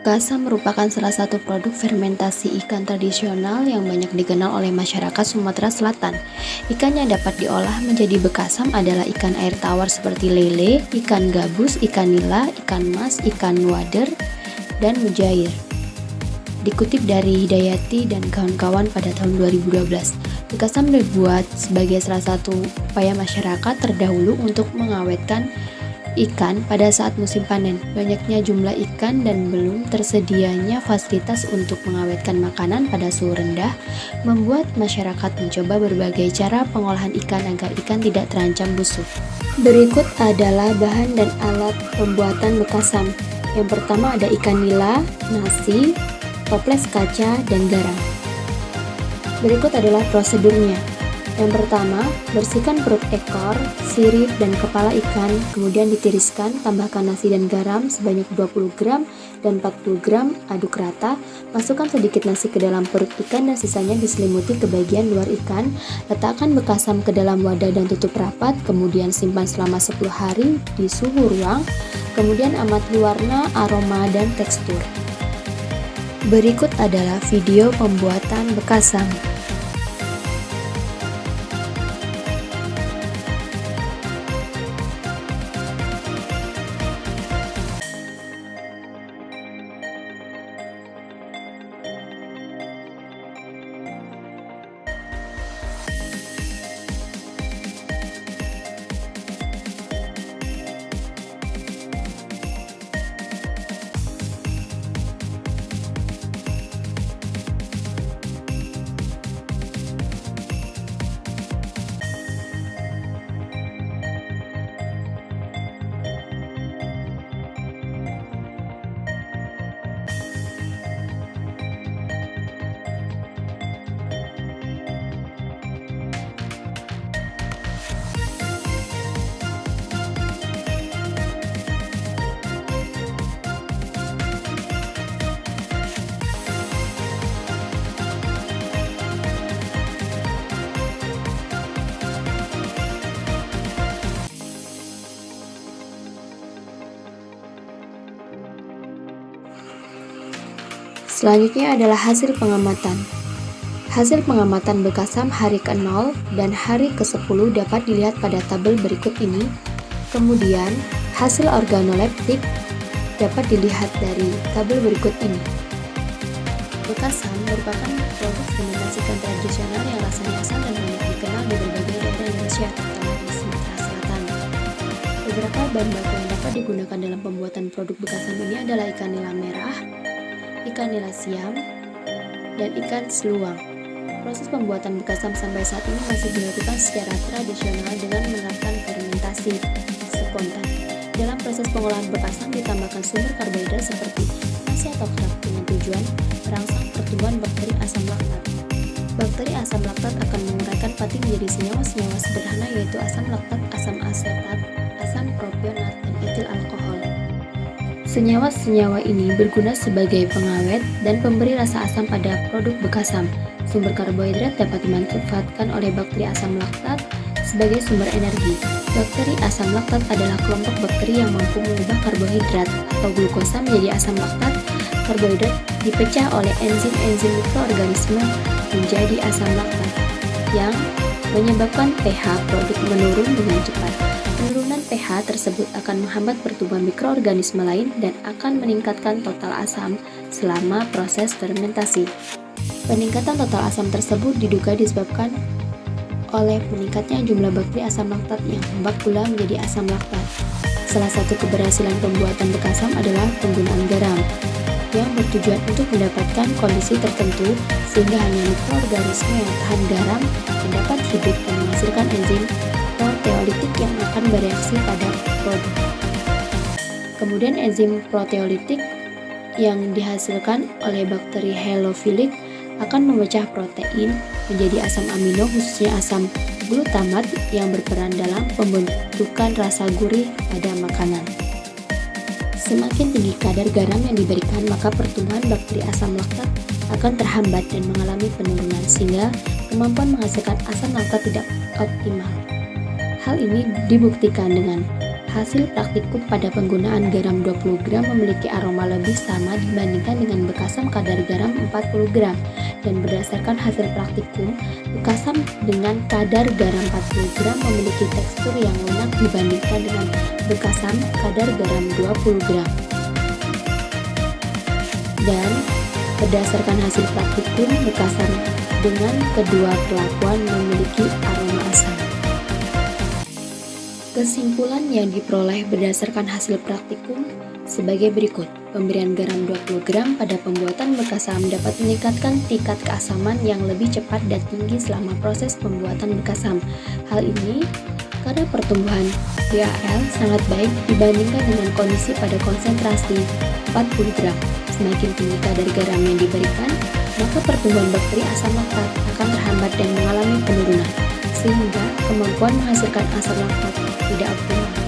Bekasam merupakan salah satu produk fermentasi ikan tradisional yang banyak dikenal oleh masyarakat Sumatera Selatan. Ikan yang dapat diolah menjadi bekasam adalah ikan air tawar seperti lele, ikan gabus, ikan nila, ikan mas, ikan wader, dan mujair. Dikutip dari Hidayati dan kawan-kawan pada tahun 2012, bekasam dibuat sebagai salah satu upaya masyarakat terdahulu untuk mengawetkan ikan pada saat musim panen. Banyaknya jumlah ikan dan belum tersedianya fasilitas untuk mengawetkan makanan pada suhu rendah membuat masyarakat mencoba berbagai cara pengolahan ikan agar ikan tidak terancam busuk. Berikut adalah bahan dan alat pembuatan bekasam. Yang pertama ada ikan nila, nasi, toples kaca, dan garam. Berikut adalah prosedurnya. Yang pertama, bersihkan perut ekor, sirip, dan kepala ikan, kemudian ditiriskan, tambahkan nasi dan garam sebanyak 20 gram dan 40 gram, aduk rata, masukkan sedikit nasi ke dalam perut ikan dan sisanya diselimuti ke bagian luar ikan, letakkan bekasam ke dalam wadah dan tutup rapat, kemudian simpan selama 10 hari di suhu ruang, kemudian amati warna, aroma, dan tekstur. Berikut adalah video pembuatan bekasam. Selanjutnya adalah hasil pengamatan. Hasil pengamatan bekasam hari ke-0 dan hari ke-10 dapat dilihat pada tabel berikut ini. Kemudian, hasil organoleptik dapat dilihat dari tabel berikut ini. Bekasam merupakan produk fermentasi ikan tradisional yang rasanya asam dan banyak dikenal di berbagai daerah Indonesia, terutama di Sumatera Selatan. Beberapa bahan baku yang dapat digunakan dalam pembuatan produk bekasam ini adalah ikan nila merah, ikan nila siam, dan ikan seluang. Proses pembuatan bekasam sampai saat ini masih dilakukan secara tradisional dengan menerapkan fermentasi spontan. Dalam proses pengolahan bekasam ditambahkan sumber karbohidrat seperti nasi atau kerak dengan tujuan merangsang pertumbuhan bakteri asam laktat. Bakteri asam laktat akan menguraikan pati menjadi senyawa-senyawa sederhana yaitu asam laktat, asam asetat, asam propionat, dan etil alkohol. Senyawa-senyawa ini berguna sebagai pengawet dan pemberi rasa asam pada produk bekasam. Sumber karbohidrat dapat dimanfaatkan oleh bakteri asam laktat sebagai sumber energi. Bakteri asam laktat adalah kelompok bakteri yang mampu mengubah karbohidrat atau glukosa menjadi asam laktat. Karbohidrat dipecah oleh enzim-enzim mikroorganisme menjadi asam laktat yang menyebabkan pH produk menurun dengan cepat. Penurunan pH tersebut akan menghambat pertumbuhan mikroorganisme lain dan akan meningkatkan total asam selama proses fermentasi. Peningkatan total asam tersebut diduga disebabkan oleh meningkatnya jumlah bakteri asam laktat yang membuat gula menjadi asam laktat. Salah satu keberhasilan pembuatan bekasam adalah penggunaan garam yang bertujuan untuk mendapatkan kondisi tertentu sehingga hanya mikroorganisme yang tahan garam yang dapat hidup dan menghasilkan enzim proteolitik yang akan bereaksi pada produk. Kemudian enzim proteolitik yang dihasilkan oleh bakteri halophilic akan memecah protein menjadi asam amino khususnya asam glutamat yang berperan dalam pembentukan rasa gurih pada makanan. Semakin tinggi kadar garam yang diberikan, maka pertumbuhan bakteri asam laktat akan terhambat dan mengalami penurunan sehingga kemampuan menghasilkan asam laktat tidak optimal. Hal ini dibuktikan dengan hasil praktikum pada penggunaan garam 20 gram memiliki aroma lebih sama dibandingkan dengan bekasam kadar garam 40 gram. Dan berdasarkan hasil praktikum, bekasam dengan kadar garam 40 gram memiliki tekstur yang lunak dibandingkan dengan bekasam kadar garam 20 gram. Dan berdasarkan hasil praktikum, bekasam dengan kedua perlakuan memiliki aroma asam. Kesimpulan yang diperoleh berdasarkan hasil praktikum sebagai berikut. Pemberian garam 20 gram pada pembuatan bekasam dapat meningkatkan tingkat keasaman yang lebih cepat dan tinggi selama proses pembuatan bekasam. Hal ini karena pertumbuhan BAL sangat baik dibandingkan dengan kondisi pada konsentrasi 40 gram. Semakin tinggi kadar garam yang diberikan, maka pertumbuhan bakteri asam laktat akan terhambat dan mengalami penurunan, sehingga kemampuan menghasilkan asam laktat tidak optimal.